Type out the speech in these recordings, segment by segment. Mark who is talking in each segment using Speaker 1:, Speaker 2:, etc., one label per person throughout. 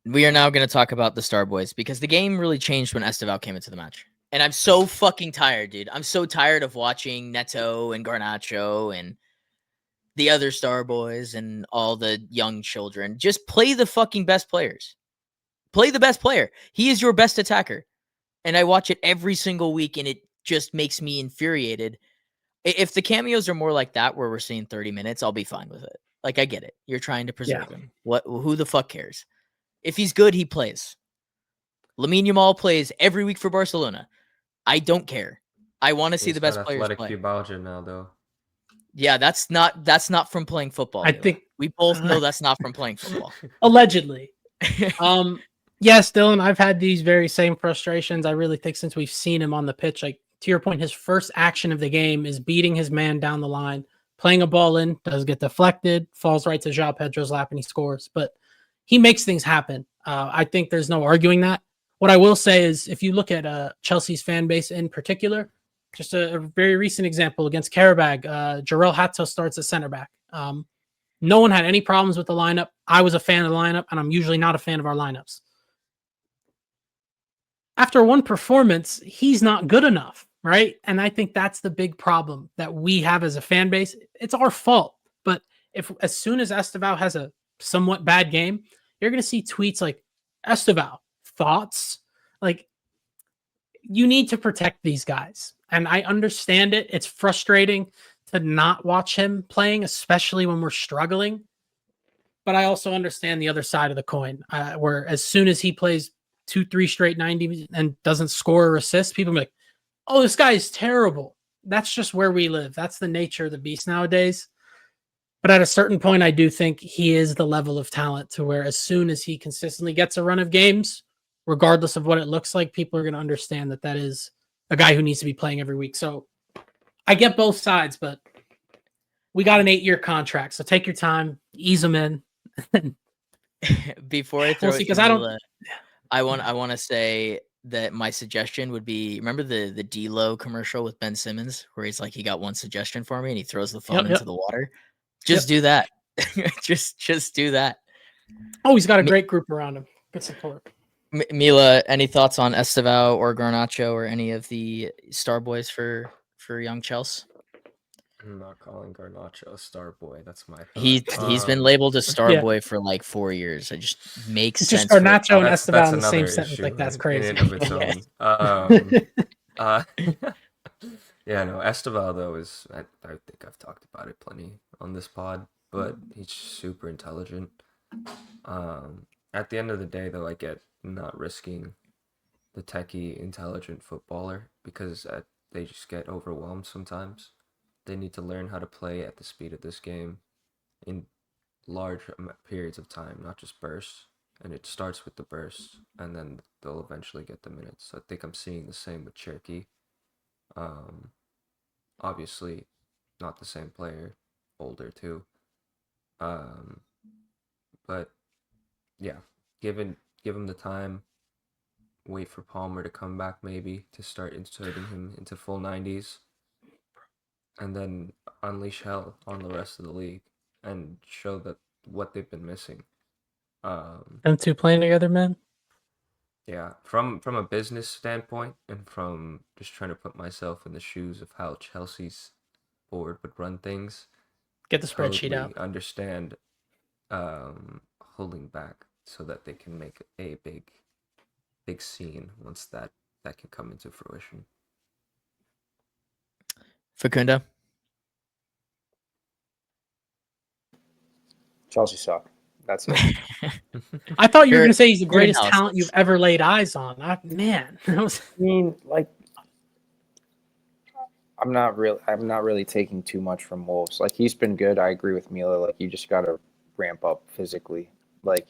Speaker 1: We are now going to talk about the Starboys because the game really changed when Estevão came into the match. And I'm so fucking tired, dude. I'm so tired of watching Neto and Garnacho and the other Starboys and all the young children. Just play the fucking best players. Play the best player. He is your best attacker. And I watch it every single week, and it just makes me infuriated. If the cameos are more like that, where we're seeing 30 minutes, I'll be fine with it. Like, I get it. You're trying to preserve him. Who the fuck cares? If he's good, he plays. Lamine Yamal plays every week for Barcelona. I don't care. I want to see the
Speaker 2: He's got
Speaker 1: best players
Speaker 2: athletic
Speaker 1: play.
Speaker 2: pubalgia now, though.
Speaker 1: Yeah, that's not from playing football.
Speaker 3: I
Speaker 1: Mila.
Speaker 3: think
Speaker 1: we both know that's not from playing football.
Speaker 3: Allegedly. Yes, Dylan, I've had these very same frustrations. I really think since we've seen him on the pitch, like to your point, his first action of the game is beating his man down the line, playing a ball in, does get deflected, falls right to João Pedro's lap, and he scores. But he makes things happen. I think there's no arguing that. What I will say is, if you look at Chelsea's fan base in particular, just a very recent example against Karabag, Jarrell Hatto starts at center back. No one had any problems with the lineup. I was a fan of the lineup, and I'm usually not a fan of our lineups. After one performance, he's not good enough, right? And I think that's the big problem that we have as a fan base. It's our fault. But if as soon as Estevão has a somewhat bad game, you're going to see tweets like, Estevão, thoughts? Like, you need to protect these guys. And I understand it. It's frustrating to not watch him playing, especially when we're struggling. But I also understand the other side of the coin, where as soon as he plays 2-3 straight 90 and doesn't score or assist, people are like, oh, this guy is terrible. That's just where we live. That's the nature of the beast nowadays. But at a certain point, I do think he is the level of talent to where as soon as he consistently gets a run of games, regardless of what it looks like, people are going to understand that that is a guy who needs to be playing every week. So I get both sides, but we got an 8-year contract. So take your time, ease him in.
Speaker 1: Before I throw
Speaker 3: We'll see,
Speaker 1: it to
Speaker 3: because I don't.
Speaker 1: Mila, I want to say that my suggestion would be, remember the D-Lo commercial with Ben Simmons where he's like, he got one suggestion for me and he throws the phone into the water. Just do that. just do that.
Speaker 3: Oh, he's got a great group around him. Good support.
Speaker 1: Mila, any thoughts on Estevão or Garnacho or any of the Starboys for young Chelsea?
Speaker 2: I'm not calling Garnacho a star boy. That's my thought.
Speaker 1: He's been labeled a Starboy for like 4 years. It just makes sense.
Speaker 3: Just Garnacho and Estevão in the same sentence. Like, that's crazy.
Speaker 2: In and of its own. Yeah, no, Estevão though is I think I've talked about it plenty on this pod, but he's super intelligent. At the end of the day though, I get not risking the techie intelligent footballer because they just get overwhelmed sometimes. They need to learn how to play at the speed of this game in large periods of time, not just bursts. And it starts with the bursts, and then they'll eventually get the minutes. So I think I'm seeing the same with Cherky. Obviously, not the same player, older too. But yeah, give him the time. Wait for Palmer to come back maybe to start inserting him into full 90s. And then unleash hell on the rest of the league and show that what they've been missing.
Speaker 3: Them two playing together, man.
Speaker 2: Yeah, from a business standpoint and from just trying to put myself in the shoes of how Chelsea's board would run things.
Speaker 3: Get the spreadsheet
Speaker 2: totally
Speaker 3: out.
Speaker 2: Understand holding back so that they can make a big scene once that can come into fruition.
Speaker 1: Facundo?
Speaker 4: Chelsea suck. That's it.
Speaker 3: I thought you were going to say he's the greatest talent you've ever laid eyes on. Man.
Speaker 4: I mean, like, I'm not really taking too much from Wolves. Like, he's been good. I agree with Mila. Like, you just got to ramp up physically. Like,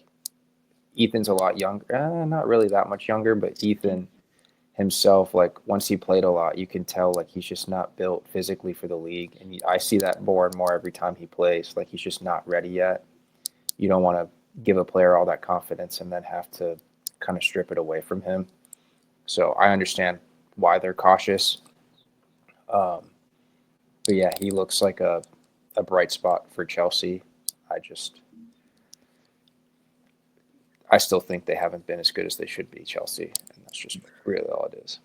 Speaker 4: Ethan's a lot younger. Not really that much younger, but Ethan himself, like, once he played a lot, you can tell, like, he's just not built physically for the league. And I see that more and more every time he plays. Like, he's just not ready yet. You don't want to give a player all that confidence and then have to kind of strip it away from him. So I understand why they're cautious. But yeah, he looks like a bright spot for Chelsea. I still think they haven't been as good as they should be, Chelsea, and that's just really all it is.